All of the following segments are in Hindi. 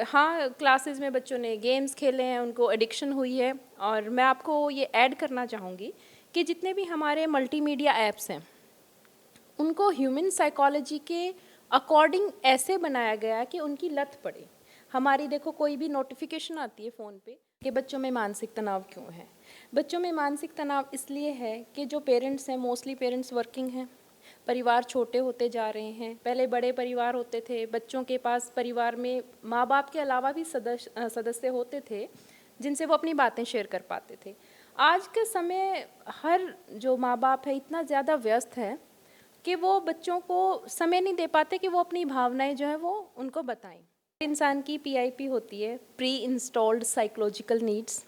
हाँ, क्लासेस में बच्चों ने गेम्स खेले हैं, उनको एडिक्शन हुई है। और मैं आपको ये ऐड करना चाहूँगी कि जितने भी हमारे मल्टीमीडिया ऐप्स हैं, उनको ह्यूमन साइकोलॉजी के अकॉर्डिंग ऐसे बनाया गया है कि उनकी लत पड़े। हमारी देखो, कोई भी नोटिफिकेशन आती है फ़ोन पे कि बच्चों में मानसिक तनाव क्यों है। बच्चों में मानसिक तनाव इसलिए है कि जो पेरेंट्स हैं, मोस्टली पेरेंट्स वर्किंग हैं, परिवार छोटे होते जा रहे हैं। पहले बड़े परिवार होते थे, बच्चों के पास परिवार में माँ बाप के अलावा भी सदस्य होते थे जिनसे वो अपनी बातें शेयर कर पाते थे। आज के समय हर जो माँ बाप है इतना ज़्यादा व्यस्त है कि वो बच्चों को समय नहीं दे पाते कि वो अपनी भावनाएं जो है वो उनको बताएं। इंसान की पीआईपी होती है, प्री इंस्टॉल्ड साइकोलॉजिकल नीड्स,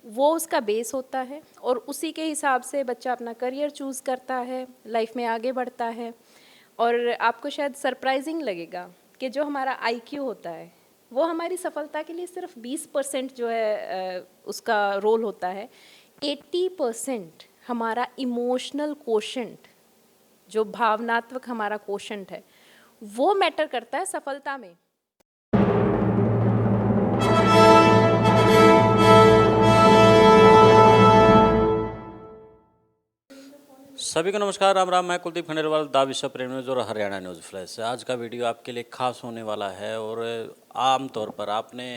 वो उसका बेस होता है और उसी के हिसाब से बच्चा अपना करियर चूज़ करता है, लाइफ में आगे बढ़ता है। और आपको शायद सरप्राइजिंग लगेगा कि जो हमारा आईक्यू होता है वो हमारी सफलता के लिए सिर्फ 20% जो है उसका रोल होता है। 80% हमारा इमोशनल कोशेंट, जो भावनात्मक हमारा कोशेंट है, वो मैटर करता है सफलता में। सभी को नमस्कार, राम राम। मैं कुलदीप खंडेलवाल, दा विश्व प्रेम न्यूज़ और हरियाणा न्यूज़ फ्लैश। आज का वीडियो आपके लिए खास होने वाला है और आम तौर पर आपने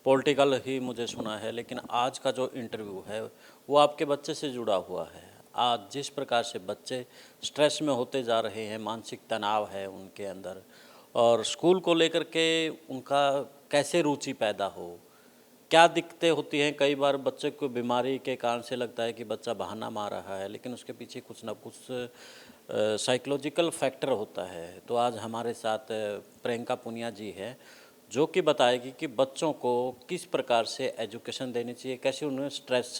पॉलिटिकल ही मुझे सुना है, लेकिन आज का जो इंटरव्यू है वो आपके बच्चे से जुड़ा हुआ है। आज जिस प्रकार से बच्चे स्ट्रेस में होते जा रहे हैं, मानसिक तनाव है उनके अंदर, और स्कूल को लेकर के उनका कैसे रुचि पैदा हो, क्या दिक्कतें होती हैं। कई बार बच्चे को बीमारी के कारण से लगता है कि बच्चा बहाना मार रहा है, लेकिन उसके पीछे कुछ ना कुछ साइकोलॉजिकल फैक्टर होता है। तो आज हमारे साथ प्रियंका पुनिया जी है, जो कि बताएगी कि बच्चों को किस प्रकार से एजुकेशन देनी चाहिए, कैसे उन्हें स्ट्रेस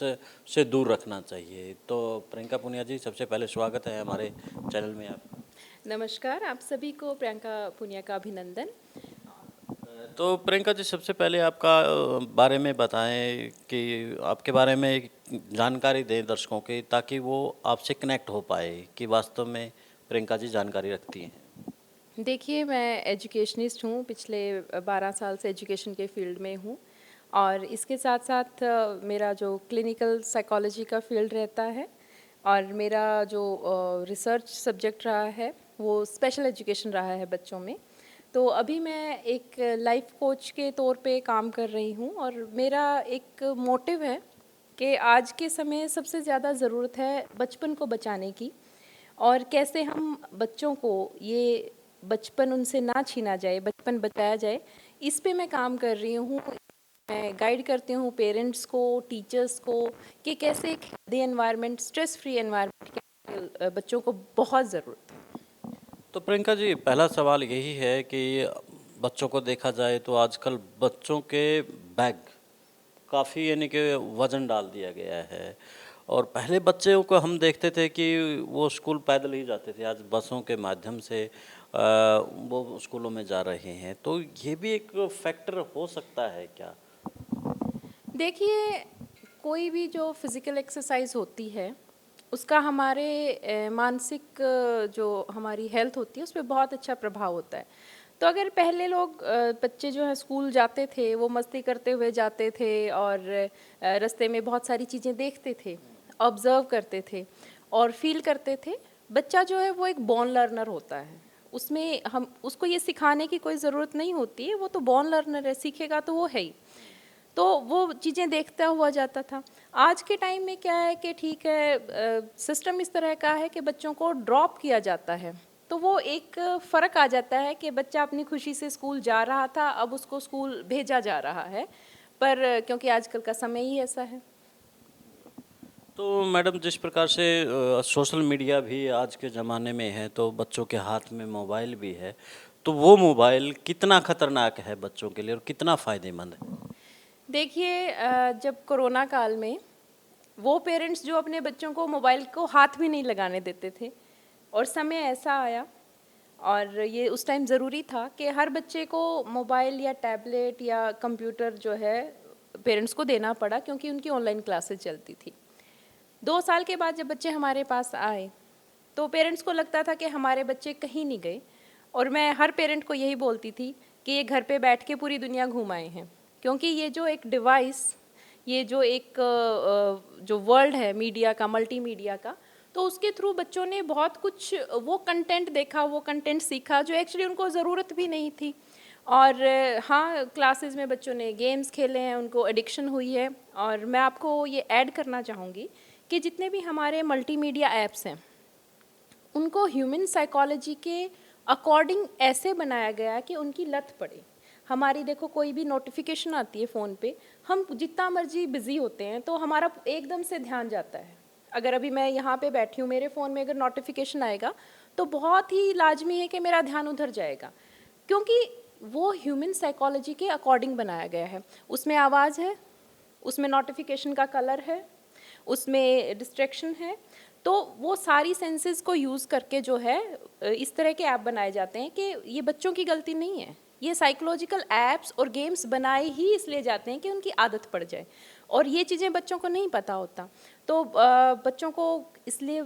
से दूर रखना चाहिए। तो प्रियंका पुनिया जी, सबसे पहले स्वागत है हमारे चैनल में आपका। नमस्कार, आप सभी को प्रियंका पुनिया का अभिनंदन। तो प्रियंका जी, सबसे पहले आपका बारे में बताएं कि आपके बारे में एक जानकारी दें दर्शकों की, ताकि वो आपसे कनेक्ट हो पाए कि वास्तव में प्रियंका जी जानकारी रखती हैं। देखिए, मैं एजुकेशनिस्ट हूँ, पिछले 12 साल से एजुकेशन के फील्ड में हूँ। और इसके साथ साथ मेरा जो क्लिनिकल साइकोलॉजी का फील्ड रहता है और मेरा जो रिसर्च सब्जेक्ट रहा है वो स्पेशल एजुकेशन रहा है बच्चों में। तो अभी मैं एक लाइफ कोच के तौर पे काम कर रही हूँ और मेरा एक मोटिव है कि आज के समय सबसे ज़्यादा ज़रूरत है बचपन को बचाने की, और कैसे हम बच्चों को ये बचपन उनसे ना छीना जाए, बचपन बचाया जाए, इस पे मैं काम कर रही हूँ। मैं गाइड करती हूँ पेरेंट्स को, टीचर्स को, कि कैसे एक healthy environment, stress free environment के बच्चों को बहुत ज़रूरत है। तो प्रियंका जी, पहला सवाल यही है कि बच्चों को देखा जाए तो आजकल बच्चों के बैग काफ़ी, यानी कि वज़न डाल दिया गया है। और पहले बच्चों को हम देखते थे कि वो स्कूल पैदल ही जाते थे, आज बसों के माध्यम से वो स्कूलों में जा रहे हैं। तो ये भी एक फैक्टर हो सकता है क्या? देखिए, कोई भी जो फिज़िकल एक्सरसाइज होती है उसका हमारे मानसिक जो हमारी हेल्थ होती है उस पर बहुत अच्छा प्रभाव होता है। तो अगर पहले लोग बच्चे जो है स्कूल जाते थे, वो मस्ती करते हुए जाते थे और रास्ते में बहुत सारी चीज़ें देखते थे, ऑब्ज़र्व करते थे और फील करते थे। बच्चा जो है वो एक बॉर्न लर्नर होता है, उसमें हम उसको ये सिखाने की कोई ज़रूरत नहीं होती है, वो तो बॉर्न लर्नर है, सीखेगा तो वो है ही। तो वो चीज़ें देखता हुआ जाता था। आज के टाइम में क्या है कि ठीक है, सिस्टम इस तरह का है कि बच्चों को ड्रॉप किया जाता है, तो वो एक फ़र्क आ जाता है कि बच्चा अपनी खुशी से स्कूल जा रहा था, अब उसको स्कूल भेजा जा रहा है, पर क्योंकि आजकल का समय ही ऐसा है। तो मैडम, जिस प्रकार से सोशल मीडिया भी आज के ज़माने में है, तो बच्चों के हाथ में मोबाइल भी है, तो वो मोबाइल कितना खतरनाक है बच्चों के लिए और कितना फ़ायदेमंद है? देखिए, जब कोरोना काल में वो पेरेंट्स जो अपने बच्चों को मोबाइल को हाथ भी नहीं लगाने देते थे, और समय ऐसा आया और ये उस टाइम ज़रूरी था कि हर बच्चे को मोबाइल या टैबलेट या कंप्यूटर जो है पेरेंट्स को देना पड़ा, क्योंकि उनकी ऑनलाइन क्लासेस चलती थी। 2 साल के बाद जब बच्चे हमारे पास आए तो पेरेंट्स को लगता था कि हमारे बच्चे कहीं नहीं गए, और मैं हर पेरेंट को यही बोलती थी कि ये घर पे बैठ के पूरी दुनिया घूम आए हैं, क्योंकि ये जो एक डिवाइस, ये जो एक जो वर्ल्ड है मीडिया का, मल्टीमीडिया का, तो उसके थ्रू बच्चों ने बहुत कुछ वो कंटेंट देखा, वो कंटेंट सीखा जो एक्चुअली उनको ज़रूरत भी नहीं थी। और हाँ, क्लासेस में बच्चों ने गेम्स खेले हैं, उनको एडिक्शन हुई है। और मैं आपको ये ऐड करना चाहूँगी कि जितने भी हमारे मल्टीमीडिया ऐप्स हैं उनको ह्यूमन साइकोलॉजी के अकॉर्डिंग ऐसे बनाया गया है कि उनकी लत पड़े। हमारी देखो, कोई भी नोटिफिकेशन आती है फ़ोन पे, हम जितना मर्जी बिज़ी होते हैं तो हमारा एकदम से ध्यान जाता है। अगर अभी मैं यहाँ पे बैठी हूँ, मेरे फ़ोन में अगर नोटिफिकेशन आएगा तो बहुत ही लाजमी है कि मेरा ध्यान उधर जाएगा, क्योंकि वो ह्यूमन साइकोलॉजी के अकॉर्डिंग बनाया गया है। उसमें आवाज़ है, उसमें नोटिफिकेशन का कलर है, उसमें डिस्ट्रैक्शन है। तो वो सारी सेंसेस को यूज़ करके जो है इस तरह के ऐप बनाए जाते हैं कि ये बच्चों की गलती नहीं है। ये साइकोलॉजिकल ऐप्स और गेम्स बनाए ही इसलिए जाते हैं कि उनकी आदत पड़ जाए, और ये चीज़ें बच्चों को नहीं पता होता। तो बच्चों को इसलिए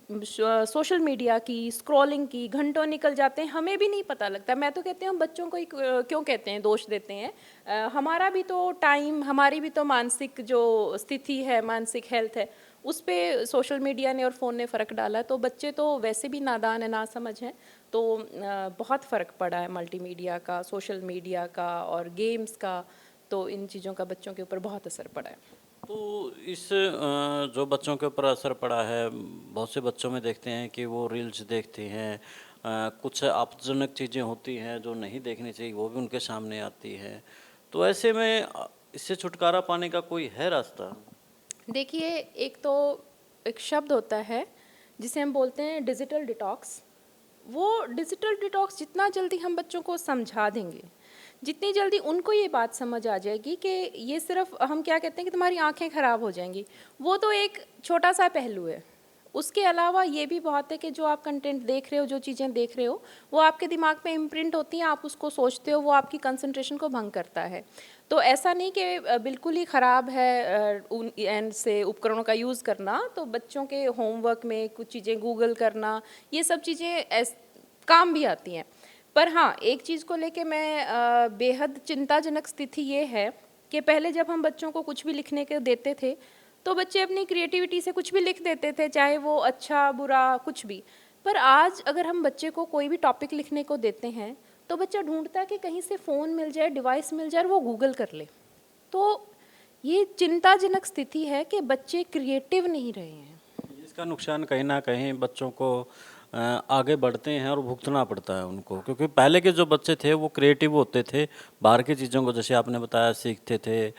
सोशल मीडिया की स्क्रॉलिंग की घंटों निकल जाते हैं, हमें भी नहीं पता लगता। मैं तो कहती हूँ बच्चों को ही क्यों कहते हैं, दोष देते हैं। हमारा भी तो टाइम, हमारी भी तो मानसिक जो स्थिति है, मानसिक हेल्थ है, उस पे सोशल मीडिया ने और फ़ोन ने फ़र्क डाला। तो बच्चे तो वैसे भी नादान है, ना समझ हैं, तो बहुत फ़र्क पड़ा है मल्टीमीडिया का, सोशल मीडिया का और गेम्स का। तो इन चीज़ों का बच्चों के ऊपर बहुत असर पड़ा है। तो इस जो बच्चों के ऊपर असर पड़ा है, बहुत से बच्चों में देखते हैं कि वो रील्स देखते हैं, कुछ आपत्तिजनक चीज़ें होती हैं जो नहीं देखनी चाहिए, वो भी उनके सामने आती हैं। तो ऐसे में इससे छुटकारा पाने का कोई है रास्ता? देखिए, एक शब्द होता है जिसे हम बोलते हैं डिजिटल डिटॉक्स। वो डिजिटल डिटॉक्स जितना जल्दी हम बच्चों को समझा देंगे, जितनी जल्दी उनको ये बात समझ आ जाएगी कि ये सिर्फ, हम क्या कहते हैं कि तुम्हारी आंखें ख़राब हो जाएंगी, वो तो एक छोटा सा पहलू है। उसके अलावा ये भी बहुत है कि जो आप कंटेंट देख रहे हो, जो चीज़ें देख रहे हो, वो आपके दिमाग में इम्प्रिंट होती हैं, आप उसको सोचते हो, वो आपकी कंसंट्रेशन को भंग करता है। तो ऐसा नहीं कि बिल्कुल ही ख़राब है उन एंड से उपकरणों का यूज़ करना। तो बच्चों के होमवर्क में कुछ चीज़ें गूगल करना, ये सब चीज़ें काम भी आती हैं। पर हाँ, एक चीज़ को लेके मैं बेहद चिंताजनक स्थिति ये है कि पहले जब हम बच्चों को कुछ भी लिखने के देते थे तो बच्चे अपनी क्रिएटिविटी से कुछ भी लिख देते थे, चाहे वो अच्छा बुरा कुछ भी। पर आज अगर हम बच्चे को कोई भी टॉपिक लिखने को देते हैं तो बच्चा ढूंढता है कि कहीं से फ़ोन मिल जाए, डिवाइस मिल जाए और वो गूगल कर ले। तो ये चिंताजनक स्थिति है कि बच्चे क्रिएटिव नहीं रहे हैं। इसका नुकसान कहीं न कहीं बच्चों को आगे बढ़ते हैं और भुगतना पड़ता है उनको, क्योंकि पहले के जो बच्चे थे वो क्रिएटिव होते थे, बाहर की चीज़ों को जैसे आपने बताया सीखते थे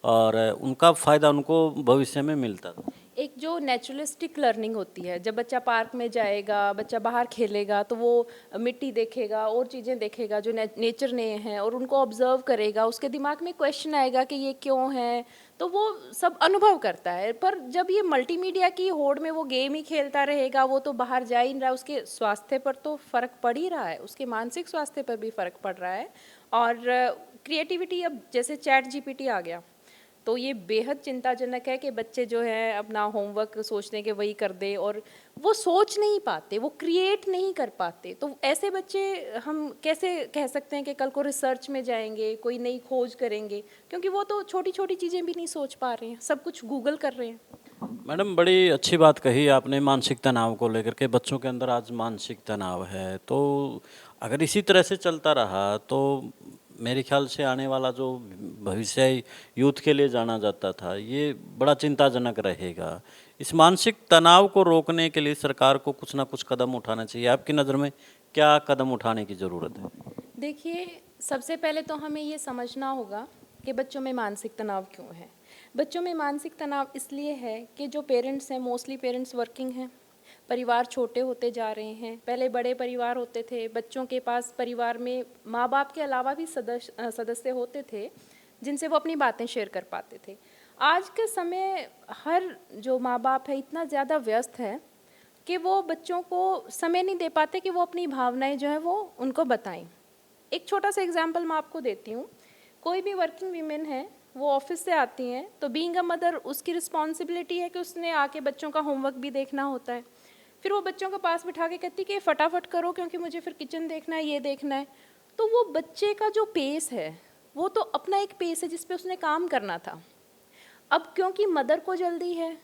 और उनका फ़ायदा उनको भविष्य में मिलता था। एक जो नेचुरलिस्टिक लर्निंग होती है, जब बच्चा पार्क में जाएगा, बच्चा बाहर खेलेगा, तो वो मिट्टी देखेगा और चीज़ें देखेगा जो नेचर ने हैं, और उनको ऑब्जर्व करेगा, उसके दिमाग में क्वेश्चन आएगा कि ये क्यों है, तो वो सब अनुभव करता है। पर जब ये मल्टीमीडिया की होड़ में वो गेम ही खेलता रहेगा, वो तो बाहर जा ही नहीं रहा, उसके स्वास्थ्य पर तो फ़र्क पड़ ही रहा है, उसके मानसिक स्वास्थ्य पर भी फ़र्क पड़ रहा है। और क्रिएटिविटी, अब जैसे चैट जीपीटी आ गया, तो ये बेहद चिंताजनक है कि बच्चे जो है अपना होमवर्क सोचते हैं कि वही कर दे, और वो सोच नहीं पाते, वो क्रिएट नहीं कर पाते। तो ऐसे बच्चे हम कैसे कह सकते हैं कि कल को रिसर्च में जाएंगे, कोई नई खोज करेंगे, क्योंकि वो तो छोटी छोटी चीज़ें भी नहीं सोच पा रहे हैं, सब कुछ गूगल कर रहे हैं। मैडम, बड़ी अच्छी बात कही आपने मानसिक तनाव को लेकर के। बच्चों के अंदर आज मानसिक तनाव है, तो अगर इसी तरह से चलता रहा तो मेरे ख्याल से आने वाला जो भविष्य यूथ के लिए जाना जाता था, ये बड़ा चिंताजनक रहेगा। इस मानसिक तनाव को रोकने के लिए सरकार को कुछ ना कुछ कदम उठाना चाहिए। आपकी नज़र में क्या कदम उठाने की ज़रूरत है? देखिए, सबसे पहले तो हमें ये समझना होगा कि बच्चों में मानसिक तनाव क्यों है। बच्चों में मानसिक तनाव इसलिए है कि जो पेरेंट्स हैं, मोस्टली पेरेंट्स वर्किंग हैं, परिवार छोटे होते जा रहे हैं। पहले बड़े परिवार होते थे, बच्चों के पास परिवार में माँ बाप के अलावा भी सदस्य होते थे जिनसे वो अपनी बातें शेयर कर पाते थे। आज के समय हर जो माँ बाप है इतना ज़्यादा व्यस्त है कि वो बच्चों को समय नहीं दे पाते कि वो अपनी भावनाएं जो हैं वो उनको बताएं। एक छोटा सा एग्जांपल मैं आपको देती हूँ। कोई भी वर्किंग वीमेन है, वो ऑफिस से आती हैं, तो बीइंग अ मदर उसकी रिस्पॉन्सिबिलिटी है कि उसने आके बच्चों का होमवर्क भी देखना होता है। फिर वो बच्चों को पास बिठा के कहती कि फटाफट करो क्योंकि मुझे फिर किचन देखना है, ये देखना है। तो वो बच्चे का जो पेस है वो तो अपना एक पेस है जिस पे उसने काम करना था। अब क्योंकि मदर को जल्दी है,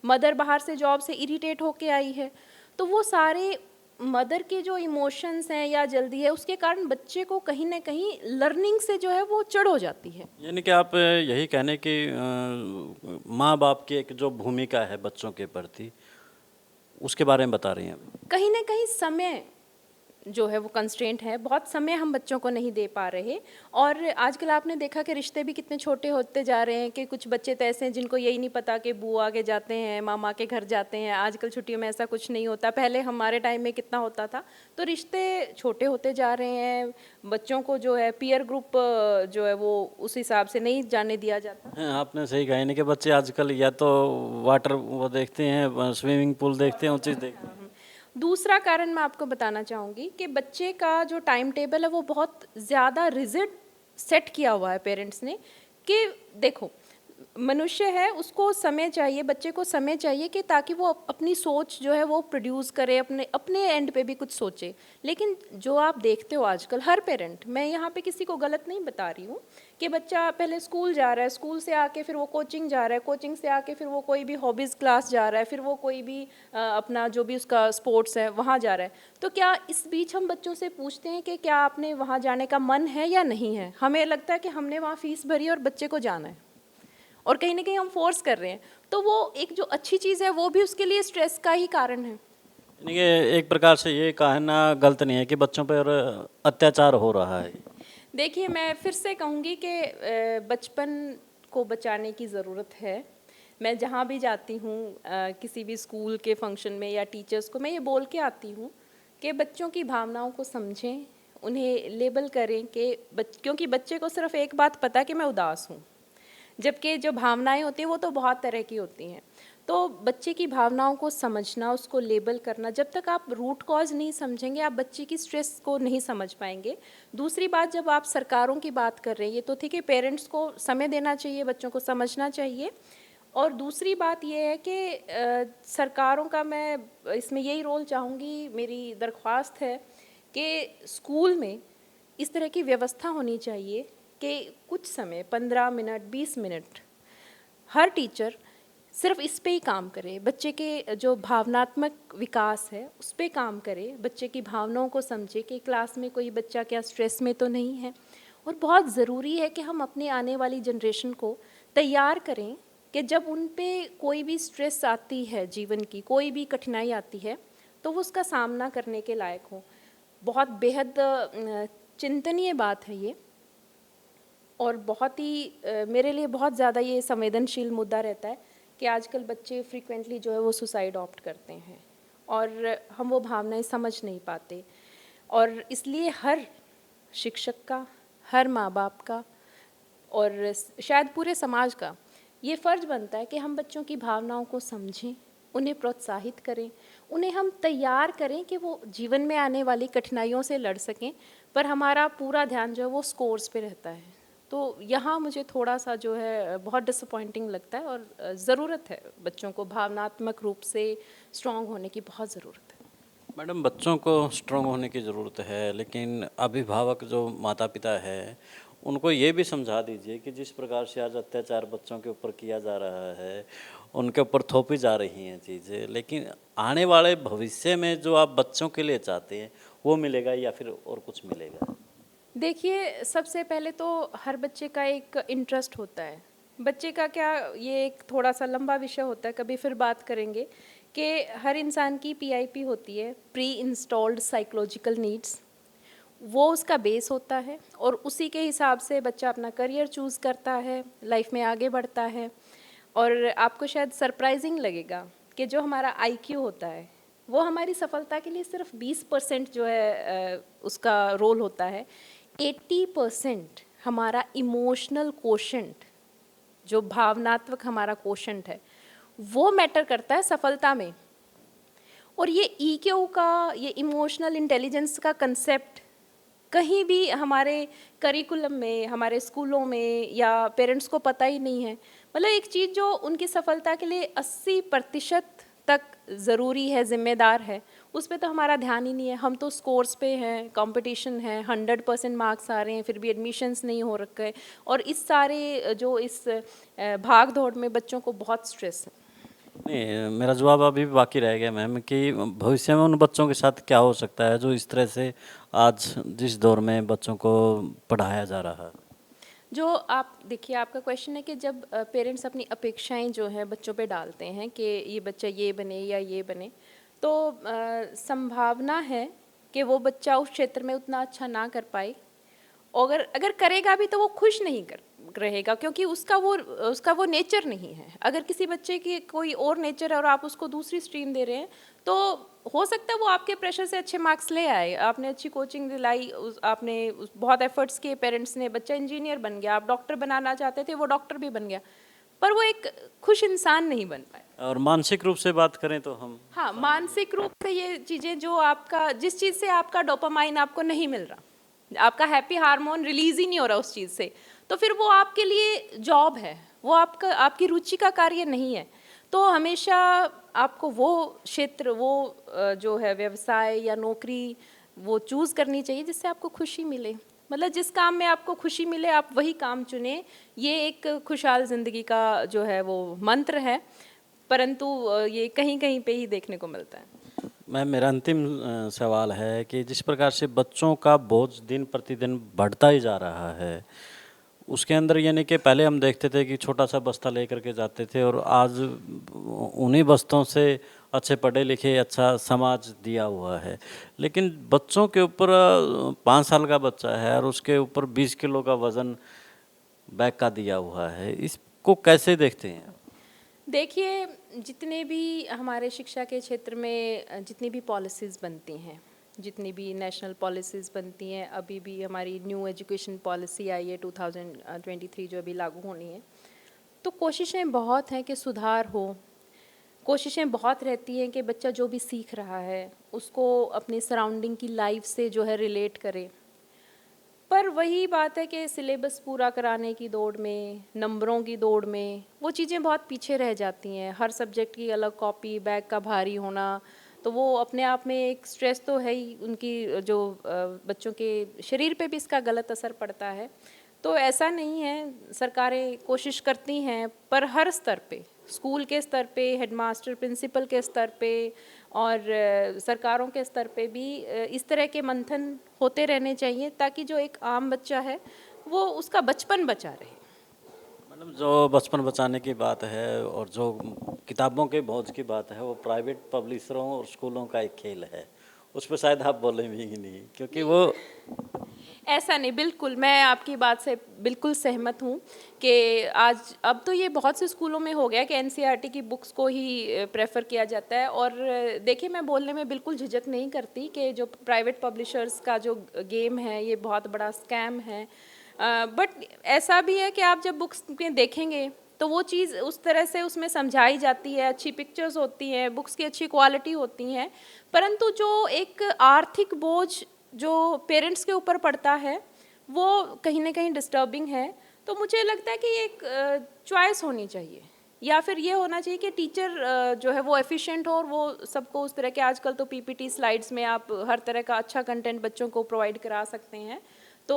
मदर बाहर से जॉब से इरिटेट होके आई है, तो वो सारे मदर के जो इमोशंस हैं या जल्दी है उसके कारण बच्चे को कहीं ना कहीं लर्निंग से जो है वो चढ़ हो जाती है। यानी कि आप यही कहने की माँ बाप की एक जो भूमिका है बच्चों के प्रति, उसके बारे में बता रही हैं अभी। कहीं ना कहीं समय जो है वो कंस्ट्रेंट है, बहुत समय हम बच्चों को नहीं दे पा रहे। और आजकल आपने देखा कि रिश्ते भी कितने छोटे होते जा रहे हैं कि कुछ बच्चे तो ऐसे हैं जिनको यही नहीं पता कि बुआ के जाते हैं, मामा के घर जाते हैं। आजकल छुट्टियों में ऐसा कुछ नहीं होता, पहले हमारे टाइम में कितना होता था। तो रिश्ते छोटे होते जा रहे हैं, बच्चों को जो है पीयर ग्रुप जो है वो उस हिसाब से नहीं जाने दिया जाता। हाँ, आपने सही कहा, यानी कि बच्चे आजकल या तो वाटर वो देखते हैं, स्विमिंग पूल देखते हैं, वो चीज़ देखते हैं। दूसरा कारण मैं आपको बताना चाहूँगी कि बच्चे का जो टाइम टेबल है वो बहुत ज़्यादा रिजिड सेट किया हुआ है पेरेंट्स ने कि देखो मनुष्य है, उसको समय चाहिए, बच्चे को समय चाहिए कि ताकि वो अपनी सोच जो है वो प्रोड्यूस करे, अपने अपने एंड पे भी कुछ सोचे। लेकिन जो आप देखते हो आजकल हर पेरेंट, मैं यहाँ पे किसी को गलत नहीं बता रही हूँ, कि बच्चा पहले स्कूल जा रहा है, स्कूल से आके फिर वो कोचिंग जा रहा है, कोचिंग से आके फिर वो कोई भी हॉबीज़ क्लास जा रहा है, फिर वो कोई भी अपना जो भी उसका स्पोर्ट्स है वहाँ जा रहा है। तो क्या इस बीच हम बच्चों से पूछते हैं कि क्या आपने वहाँ जाने का मन है या नहीं है? हमें लगता है कि हमने वहाँ फीस भरी और बच्चे को जाना है, और कहीं ना कहीं हम फोर्स कर रहे हैं। तो वो एक जो अच्छी चीज़ है वो भी उसके लिए स्ट्रेस का ही कारण है। यानी कि एक प्रकार से ये कहना गलत नहीं है कि बच्चों पर अत्याचार हो रहा है। देखिए, मैं फिर से कहूँगी कि बचपन को बचाने की ज़रूरत है। मैं जहाँ भी जाती हूँ, किसी भी स्कूल के फंक्शन में या टीचर्स को मैं ये बोल के आती हूँ कि बच्चों की भावनाओं को समझें, उन्हें लेबल करें कि क्योंकि बच्चे को सिर्फ एक बात पता है कि मैं उदास हूँ, जबकि जो भावनाएं होती हैं वो तो बहुत तरह की होती हैं। तो बच्चे की भावनाओं को समझना, उसको लेबल करना, जब तक आप रूट कॉज नहीं समझेंगे आप बच्चे की स्ट्रेस को नहीं समझ पाएंगे। दूसरी बात, जब आप सरकारों की बात कर रहे हैं, ये तो ठीक है, पेरेंट्स को समय देना चाहिए, बच्चों को समझना चाहिए। और दूसरी बात ये है कि सरकारों का मैं इसमें यही रोल चाहूँगी, मेरी दरख्वास्त है कि स्कूल में इस तरह की व्यवस्था होनी चाहिए कि कुछ समय 15 मिनट 20 मिनट हर टीचर सिर्फ इस पे ही काम करे, बच्चे के जो भावनात्मक विकास है उस पे काम करे, बच्चे की भावनाओं को समझे कि क्लास में कोई बच्चा क्या स्ट्रेस में तो नहीं है। और बहुत ज़रूरी है कि हम अपने आने वाली जनरेशन को तैयार करें कि जब उन पे कोई भी स्ट्रेस आती है, जीवन की कोई भी कठिनाई आती है, तो वो उसका सामना करने के लायक हो। बहुत बेहद चिंतनीय बात है ये, और बहुत ही मेरे लिए बहुत ज़्यादा ये संवेदनशील मुद्दा रहता है कि आजकल बच्चे फ्रीक्वेंटली जो है वो सुसाइड ऑप्ट करते हैं और हम वो भावनाएं समझ नहीं पाते। और इसलिए हर शिक्षक का, हर माँ बाप का और शायद पूरे समाज का ये फ़र्ज बनता है कि हम बच्चों की भावनाओं को समझें, उन्हें प्रोत्साहित करें, उन्हें हम तैयार करें कि वो जीवन में आने वाली कठिनाइयों से लड़ सकें। पर हमारा पूरा ध्यान जो है वो स्कोर्स पे रहता है। तो यहाँ मुझे थोड़ा सा जो है बहुत डिसअपॉइंटिंग लगता है, और ज़रूरत है बच्चों को भावनात्मक रूप से स्ट्रॉन्ग होने की, बहुत ज़रूरत है। मैडम, बच्चों को स्ट्रांग होने की ज़रूरत है, लेकिन अभिभावक जो माता पिता है उनको ये भी समझा दीजिए कि जिस प्रकार से आज अत्याचार बच्चों के ऊपर किया जा रहा है, उनके ऊपर थोपी जा रही हैं चीज़ें, लेकिन आने वाले भविष्य में जो आप बच्चों के लिए चाहते हैं वो मिलेगा या फिर और कुछ मिलेगा? देखिए, सबसे पहले तो हर बच्चे का एक इंटरेस्ट होता है। बच्चे का क्या, ये एक थोड़ा सा लंबा विषय होता है, कभी फिर बात करेंगे कि हर इंसान की पीआईपी होती है, प्री इंस्टॉल्ड साइकोलॉजिकल नीड्स। वो उसका बेस होता है और उसी के हिसाब से बच्चा अपना करियर चूज़ करता है, लाइफ में आगे बढ़ता है। और आपको शायद सरप्राइजिंग लगेगा कि जो हमारा आईक्यू होता है वो हमारी सफलता के लिए सिर्फ 20% जो है उसका रोल होता है। 80% हमारा इमोशनल कोशेंट, जो भावनात्मक हमारा कोशेंट है, वो मैटर करता है सफलता में। और ये ईक्यू का, ये इमोशनल इंटेलिजेंस का कंसेप्ट कहीं भी हमारे करिकुलम में, हमारे स्कूलों में या पेरेंट्स को पता ही नहीं है। मतलब एक चीज़ जो उनकी सफलता के लिए 80% तक ज़रूरी है, ज़िम्मेदार है, उस पे तो हमारा ध्यान ही नहीं है। हम तो स्कोर्स पे हैं, कंपटीशन है, 100% मार्क्स आ रहे हैं, फिर भी एडमिशन्स नहीं हो रखे, और इस सारे जो इस भाग दौड़ में बच्चों को बहुत स्ट्रेस है। नहीं, मेरा जवाब अभी भी बाकी रह गया मैम कि भविष्य में उन बच्चों के साथ क्या हो सकता है जो इस तरह से आज जिस दौर में बच्चों को पढ़ाया जा रहा है। जो आप देखिए, आपका क्वेश्चन है कि जब पेरेंट्स अपनी अपेक्षाएं जो हैं बच्चों पे डालते हैं कि ये बच्चा ये बने या ये बने, तो संभावना है कि वो बच्चा उस क्षेत्र में उतना अच्छा ना कर पाए, और अगर अगर करेगा भी तो वो खुश नहीं कर रहेगा, क्योंकि उसका वो नेचर नहीं है। अगर किसी बच्चे की कोई और नेचर है और आप उसको दूसरी स्ट्रीम दे रहे हैं, तो हो सकता है वो आपके प्रेशर से अच्छे मार्क्स ले आए, आपने अच्छी कोचिंग दिलाई, बहुत एफर्ट्स किए पेरेंट्स ने, बच्चा इंजीनियर बन गया, आप डॉक्टर बनाना चाहते थे वो डॉक्टर भी बन गया, पर वो एक खुश इंसान नहीं बन पाया। और मानसिक रूप से बात करें तो हम, हाँ, मानसिक रूप से ये चीज़ें जो आपका, जिस चीज़ से आपका डोपामाइन आपको नहीं मिल रहा, आपका हैप्पी हार्मोन रिलीज ही नहीं हो रहा उस चीज़ से, तो फिर वो आपके लिए जॉब है, वो आपकी रुचि का कार्य नहीं है। तो हमेशा आपको वो क्षेत्र, वो जो है व्यवसाय या नौकरी, वो चूज़ करनी चाहिए जिससे आपको खुशी मिले। मतलब जिस काम में आपको खुशी मिले आप वही काम चुने। ये एक खुशहाल ज़िंदगी का जो है वो मंत्र है, परंतु ये कहीं कहीं पे ही देखने को मिलता है। मैम मेरा अंतिम सवाल है कि जिस प्रकार से बच्चों का बोझ दिन प्रतिदिन बढ़ता ही जा रहा है, उसके अंदर यानी कि पहले हम देखते थे कि छोटा सा बस्ता लेकर के जाते थे और आज उन्हीं बस्तों से अच्छे पढ़े लिखे अच्छा समाज दिया हुआ है, लेकिन बच्चों के ऊपर 5 साल का बच्चा है और उसके ऊपर 20 किलो का वज़न बैग का दिया हुआ है, इसको कैसे देखते हैं? देखिए, जितने भी हमारे शिक्षा के क्षेत्र में जितनी भी पॉलिसीज़ बनती हैं, जितनी भी नेशनल पॉलिसीज़ बनती हैं, अभी भी हमारी न्यू एजुकेशन पॉलिसी आई है 2023 जो अभी लागू होनी है, तो कोशिशें बहुत हैं कि सुधार हो। कोशिशें बहुत रहती हैं कि बच्चा जो भी सीख रहा है उसको अपनी सराउंडिंग की लाइफ से जो है रिलेट करे। पर वही बात है कि सिलेबस पूरा कराने की दौड़ में, नंबरों की दौड़ में वो चीज़ें बहुत पीछे रह जाती हैं। हर सब्जेक्ट की अलग कॉपी, बैग का भारी होना, तो वो अपने आप में एक स्ट्रेस तो है ही। उनकी जो बच्चों के शरीर पे भी इसका गलत असर पड़ता है। तो ऐसा नहीं है, सरकारें कोशिश करती हैं, पर हर स्तर पे, स्कूल के स्तर पे, हेडमास्टर प्रिंसिपल के स्तर पे और सरकारों के स्तर पे भी इस तरह के मंथन होते रहने चाहिए, ताकि जो एक आम बच्चा है वो उसका बचपन बचा रहे। मतलब जो बचपन बचाने की बात है और जो किताबों के बोझ की बात है वो प्राइवेट पब्लिशरों और स्कूलों का एक खेल है, उस पर शायद आप बोलेंगे ही नहीं क्योंकि वो ऐसा नहीं, बिल्कुल मैं आपकी बात से बिल्कुल सहमत हूँ कि आज अब तो ये बहुत से स्कूलों में हो गया कि एनसीईआरटी की बुक्स को ही प्रेफर किया जाता है। और देखिए, मैं बोलने में बिल्कुल झिझक नहीं करती कि जो प्राइवेट पब्लिशर्स का जो गेम है ये बहुत बड़ा स्कैम है, बट ऐसा भी है कि आप जब बुक्स में देखेंगे तो वो चीज़ उस तरह से उसमें समझाई जाती है, अच्छी पिक्चर्स होती हैं, बुक्स की अच्छी क्वालिटी होती हैं, परंतु जो एक आर्थिक बोझ जो पेरेंट्स के ऊपर पड़ता है वो कहीं ना कहीं डिस्टर्बिंग है। तो मुझे लगता है कि ये एक चॉइस होनी चाहिए, या फिर ये होना चाहिए कि टीचर जो है वो एफिशिएंट हो और वो सबको उस तरह के, आजकल तो पीपीटी स्लाइड्स में आप हर तरह का अच्छा कंटेंट बच्चों को प्रोवाइड करा सकते हैं। तो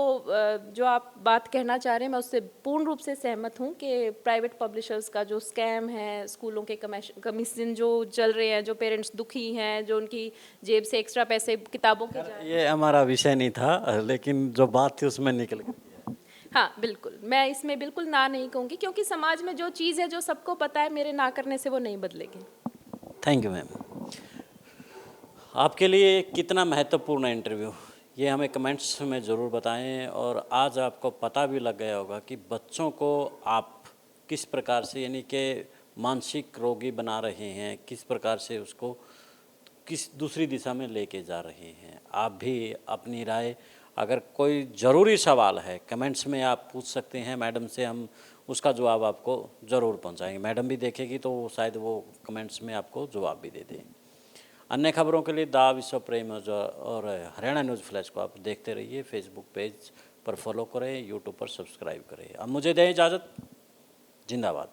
जो आप बात कहना चाह रहे हैं मैं उससे पूर्ण रूप से सहमत हूँ कि प्राइवेट पब्लिशर्स का जो स्कैम है, स्कूलों के कमीशन जो चल रहे हैं, जो पेरेंट्स दुखी हैं, जो उनकी जेब से एक्स्ट्रा पैसे किताबों के जा रहे हैं। ये हमारा विषय नहीं था, लेकिन जो बात थी उसमें निकल गई। हाँ बिल्कुल, मैं इसमें बिल्कुल ना नहीं कहूँगी, क्योंकि समाज में जो चीज़ है जो सबको पता है, मेरे ना करने से वो नहीं बदलेगी। Thank you ma'am. आपके लिए कितना महत्वपूर्ण है इंटरव्यू, ये हमें कमेंट्स में ज़रूर बताएं। और आज आपको पता भी लग गया होगा कि बच्चों को आप किस प्रकार से यानी कि मानसिक रोगी बना रहे हैं, किस प्रकार से उसको किस दूसरी दिशा में लेके जा रहे हैं। आप भी अपनी राय, अगर कोई ज़रूरी सवाल है कमेंट्स में आप पूछ सकते हैं मैडम से, हम उसका जवाब आपको ज़रूर पहुंचाएंगे। मैडम भी देखेगी तो शायद वो कमेंट्स में आपको जवाब भी दे दें। अन्य खबरों के लिए दा विश्व प्रेम और हरियाणा न्यूज़ फ्लैश को आप देखते रहिए। फेसबुक पेज पर फॉलो करें, यूट्यूब पर सब्सक्राइब करें। अब मुझे दें इजाज़त। जिंदाबाद।